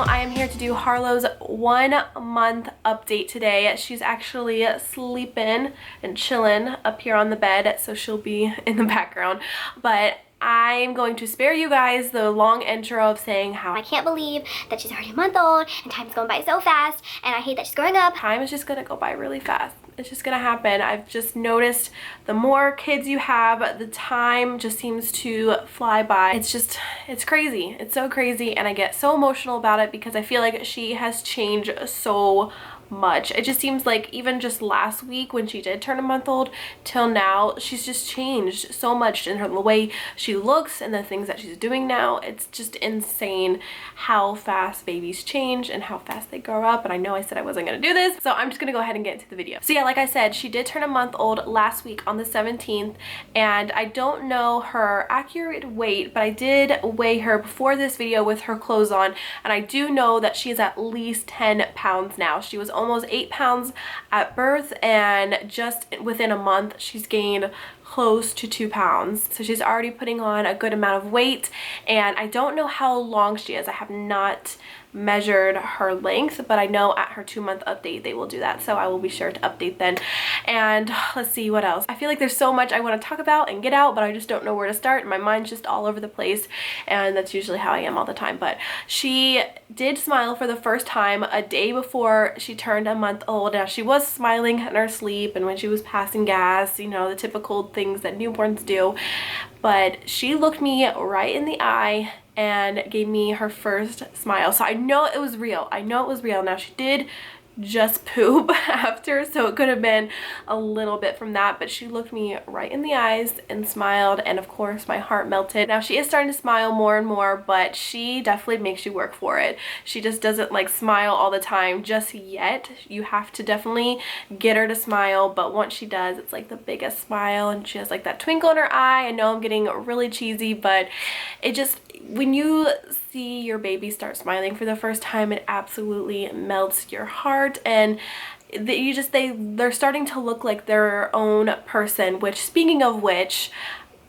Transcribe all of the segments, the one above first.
I am here to do Harlow's 1 month update today. She's actually sleeping and chilling up here on the bed, so she'll be in the background. But I'm going to spare you guys the long intro of saying how I can't believe that she's already a month old and time's going by so fast and I hate that she's growing up. Time is just gonna go by really fast. It's just gonna happen. I've just noticed the more kids you have, the time just seems to fly by. It's crazy. It's so crazy, and I get so emotional about it because I feel like she has changed so much. It just seems like even just last week when she did turn a month old till now, she's just changed so much in the way she looks and the things that she's doing now. It's just insane how fast babies change and how fast they grow up. And I know I said I wasn't gonna do this, so I'm just gonna go ahead and get into the video. So yeah, like I said, she did turn a month old last week on the 17th, and I don't know her accurate weight, but I did weigh her before this video with her clothes on, and I do know that she is at least 10 pounds now. She was almost 8 pounds at birth, and just within a month she's gained close to 2 pounds. So she's already putting on a good amount of weight, and I don't know how long she is. I have not measured her length, but I know at her 2-month update they will do that, so I will be sure to update then. And let's see what else. I feel like there's so much I want to talk about and get out, but I just don't know where to start. My mind's just all over the place, and that's usually how I am all the time. But she did smile for the first time a day before she turned a month old. Now, she was smiling in her sleep and when she was passing gas, you know, the typical things that newborns do, but she looked me right in the eye and gave me her first smile. So I know it was real. I know it was real. Now, she did just poop after, so it could have been a little bit from that, but she looked me right in the eyes and smiled, and of course my heart melted. Now, she is starting to smile more and more, but she definitely makes you work for it. She just doesn't like smile all the time just yet. You have to definitely get her to smile, but once she does, it's like the biggest smile, and she has like that twinkle in her eye. I know I'm getting really cheesy, but it just, when you see your baby start smiling for the first time, it absolutely melts your heart, and they're starting to look like their own person, which, speaking of which,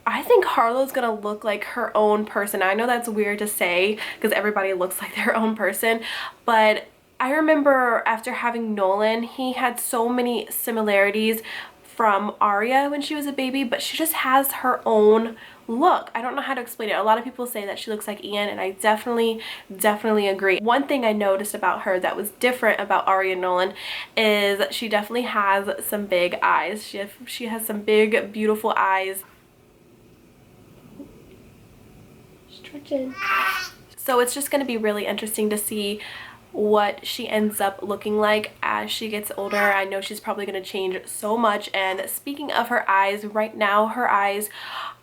I think Harlow's gonna look like her own person. I know that's weird to say because everybody looks like their own person, but I remember after having Nolan, he had so many similarities from Aria when she was a baby, but she just has her own look. I don't know how to explain it. A lot of people say that she looks like Ian, and I definitely agree. One thing I noticed about her that was different about Aria Nolan is she definitely has some big eyes. She has some big, beautiful eyes. Stretching. So it's just going to be really interesting to see what she ends up looking like as she gets older. I know she's probably going to change so much. And speaking of her eyes, right now her eyes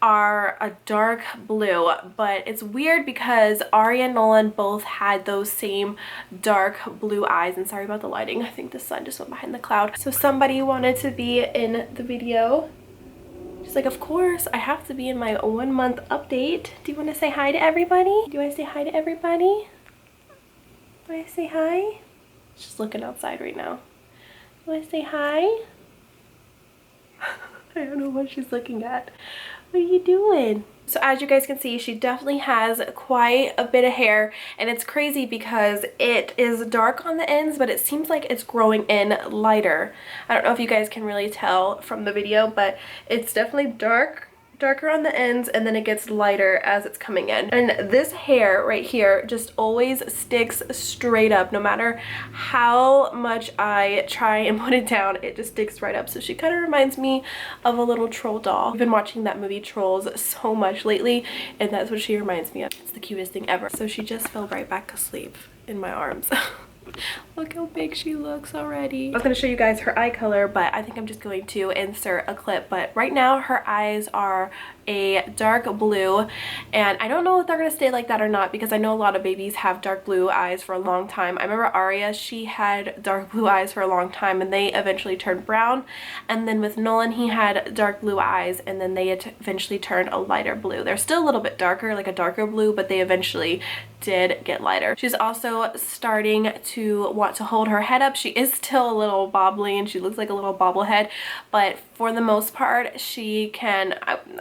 are a dark blue, but it's weird because Aria and Nolan both had those same dark blue eyes. And sorry about the lighting, I think the sun just went behind the cloud. So somebody wanted to be in the video. She's like, of course, I have to be in my 1 month update. Do you want to say hi to everybody? Do I say hi to everybody? Do I say hi? She's looking outside right now. Do I say hi? I don't know what she's looking at. What are you doing? So as you guys can see, she definitely has quite a bit of hair, and it's crazy because it is dark on the ends, but it seems like it's growing in lighter. I don't know if you guys can really tell from the video, but it's definitely darker on the ends, and then it gets lighter as it's coming in. And this hair right here just always sticks straight up. No matter how much I try and put it down, it just sticks right up. So she kind of reminds me of a little troll doll. I've been watching that movie Trolls so much lately, and that's what she reminds me of. It's the cutest thing ever. So she just fell right back asleep in my arms. Look how big she looks already. I was going to show you guys her eye color, but I think I'm just going to insert a clip. But right now her eyes are a dark blue, and I don't know if they're gonna stay like that or not because I know a lot of babies have dark blue eyes for a long time. I remember Aria, she had dark blue eyes for a long time and they eventually turned brown, and then with Nolan, he had dark blue eyes and then they eventually turned a lighter blue. They're still a little bit darker, like a darker blue, but they eventually did get lighter. She's also starting to want to hold her head up. She is still a little bobbly and she looks like a little bobblehead, but for the most part she can,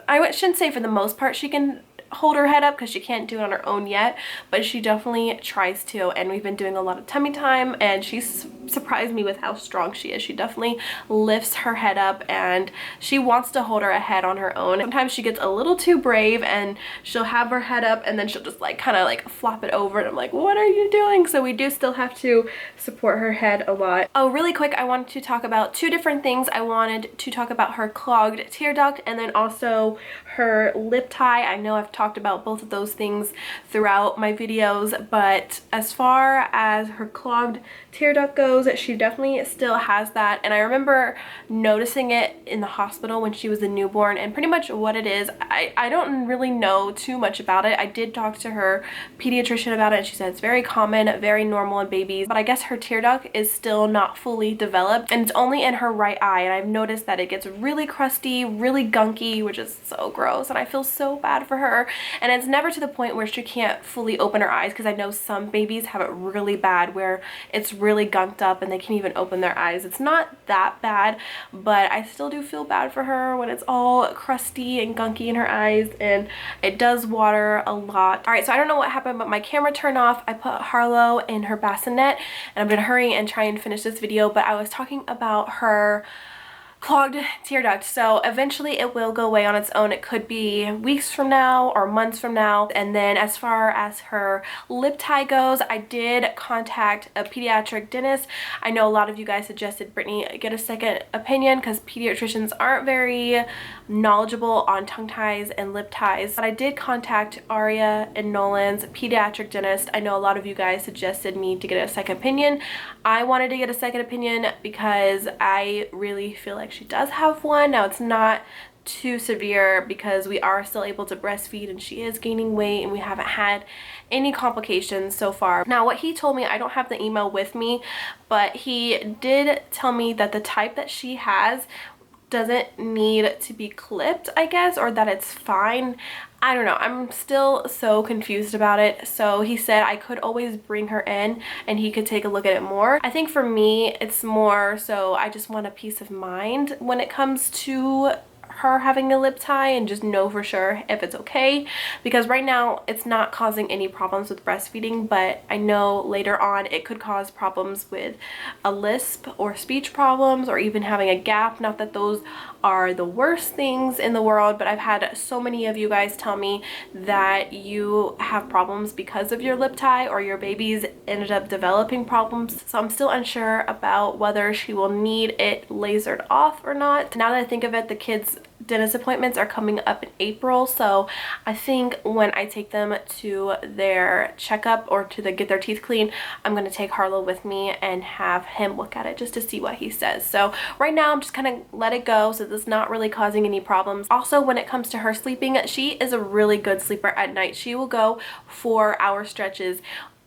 I shouldn't say for the most part she can hold her head up because she can't do it on her own yet, but she definitely tries to, and we've been doing a lot of tummy time and she's surprised me with how strong she is. She definitely lifts her head up and she wants to hold her head on her own. Sometimes she gets a little too brave and she'll have her head up and then she'll just like kind of like flop it over and I'm like, what are you doing? So we do still have to support her head a lot. Oh, really quick, I wanted to talk about two different things. I wanted to talk about her clogged tear duct and then also her lip tie. I know I've talked about both of those things throughout my videos, but as far as her clogged tear duct goes, she definitely still has that, and I remember noticing it in the hospital when she was a newborn, and pretty much what it is, I don't really know too much about it. I did talk to her pediatrician about it and she said it's very common, very normal in babies, but I guess her tear duct is still not fully developed and it's only in her right eye, and I've noticed that it gets really crusty, really gunky, which is so gross, and I feel so bad for her. And it's never to the point where she can't fully open her eyes, because I know some babies have it really bad where it's really gunked up and they can't even open their eyes. It's not that bad, but I still do feel bad for her when it's all crusty and gunky in her eyes, and it does water a lot. All right, so I don't know what happened, but my camera turned off. I put Harlow in her bassinet and I'm gonna hurry and try and finish this video, but I was talking about her clogged tear duct. So eventually it will go away on its own. It could be weeks from now or months from now. And then as far as her lip tie goes, I did contact a pediatric dentist. I know a lot of you guys suggested Brittany get a second opinion because pediatricians aren't very knowledgeable on tongue ties and lip ties, but I did contact Aria and Nolan's pediatric dentist. I know a lot of you guys suggested me to get a second opinion. I wanted to get a second opinion because I really feel like she does have one. Now it's not too severe because we are still able to breastfeed and she is gaining weight and we haven't had any complications so far. Now what he told me, I don't have the email with me, but he did tell me that the type that she has doesn't need to be clipped, I guess, or that it's fine. I don't know. I'm still so confused about it. So he said I could always bring her in and he could take a look at it more. I think for me, it's more so I just want a peace of mind when it comes to her having a lip tie and just know for sure if it's okay, because right now it's not causing any problems with breastfeeding, but I know later on it could cause problems with a lisp or speech problems or even having a gap. Not that those are the worst things in the world, but I've had so many of you guys tell me that you have problems because of your lip tie or your babies ended up developing problems. So I'm still unsure about whether she will need it lasered off or not. Now that I think of it, the kids' dentist appointments are coming up in April, so I think when I take them to their checkup or to get their teeth cleaned, I'm going to take Harlow with me and have him look at it just to see what he says. So right now I'm just kind of let it go so it's not really causing any problems. Also, when it comes to her sleeping, she is a really good sleeper at night. She will go 4-hour stretches,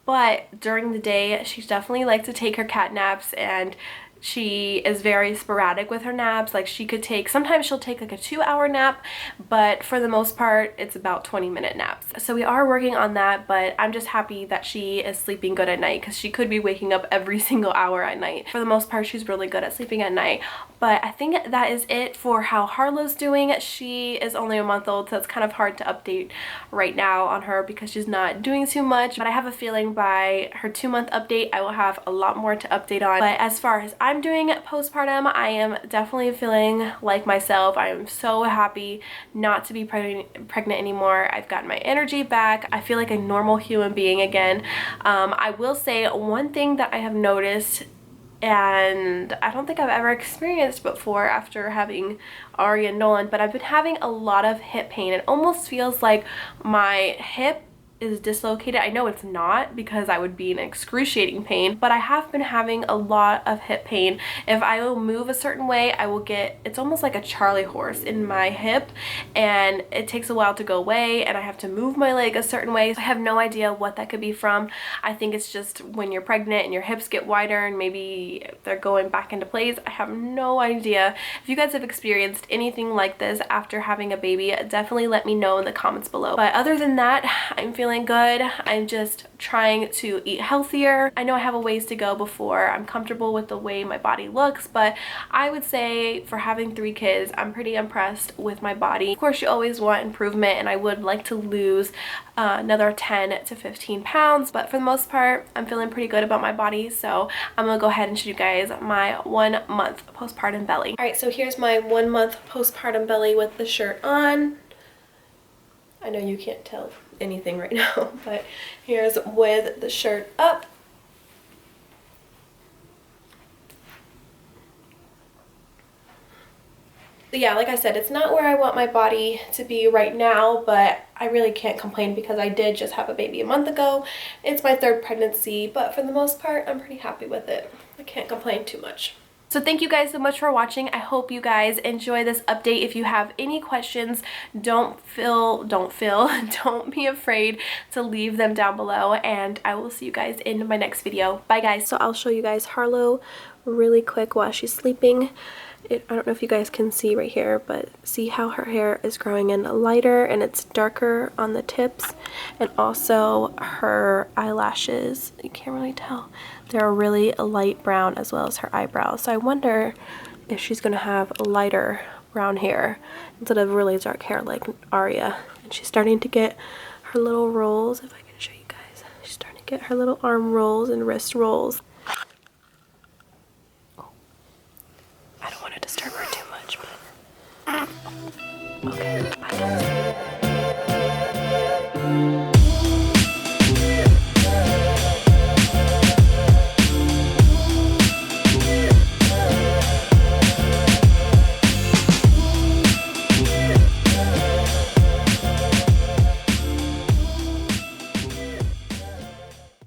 but during the day she definitely likes to take her cat naps, and she is very sporadic with her naps. Like she could take, sometimes she'll take like a 2-hour nap, but for the most part it's about 20-minute naps. So we are working on that, but I'm just happy that she is sleeping good at night because she could be waking up every single hour at night. For the most part she's really good at sleeping at night. But I think that is it for how Harlow's doing. She is only a month old, so it's kind of hard to update right now on her because she's not doing too much, but I have a feeling by her 2-month update I will have a lot more to update on. But as far as I'm doing postpartum, I am definitely feeling like myself. I am so happy not to be pregnant anymore. I've gotten my energy back. I feel like a normal human being again. I will say one thing that I have noticed, and I don't think I've ever experienced before after having Ari and Nolan, but I've been having a lot of hip pain. It almost feels like my hip is dislocated. I know it's not because I would be in excruciating pain, but I have been having a lot of hip pain. If I will move a certain way, I will get, it's almost like a Charlie horse in my hip, and it takes a while to go away, and I have to move my leg a certain way. I have no idea what that could be from. I think it's just when you're pregnant and your hips get wider and maybe they're going back into place. I have no idea. If you guys have experienced anything like this after having a baby, definitely let me know in the comments below. But other than that, I'm feeling good. I'm just trying to eat healthier. I know I have a ways to go before I'm comfortable with the way my body looks, but I would say for having 3 kids, I'm pretty impressed with my body. Of course, you always want improvement, and I would like to lose another 10 to 15 pounds, but for the most part, I'm feeling pretty good about my body. So I'm gonna go ahead and show you guys my 1 month postpartum belly. All right, so here's my 1 month postpartum belly with the shirt on. I know you can't tell anything right now, but here's with the shirt up. So yeah, like I said, it's not where I want my body to be right now, but I really can't complain because I did just have a baby a month ago. It's my 3rd pregnancy, but for the most part, I'm pretty happy with it. I can't complain too much. So thank you guys so much for watching. I hope you guys enjoy this update. If you have any questions, don't be afraid to leave them down below, and I will see you guys in my next video. Bye guys. So I'll show you guys Harlow really quick while she's sleeping. I don't know if you guys can see right here, but see how her hair is growing in lighter and it's darker on the tips, and also her eyelashes, you can't really tell, they're really a light brown, as well as her eyebrows. So I wonder if she's gonna have lighter brown hair instead of really dark hair like Aria. And she's starting to get her little rolls. If I can show you guys, she's starting to get her little arm rolls and wrist rolls. I don't want to disturb her too much, but okay.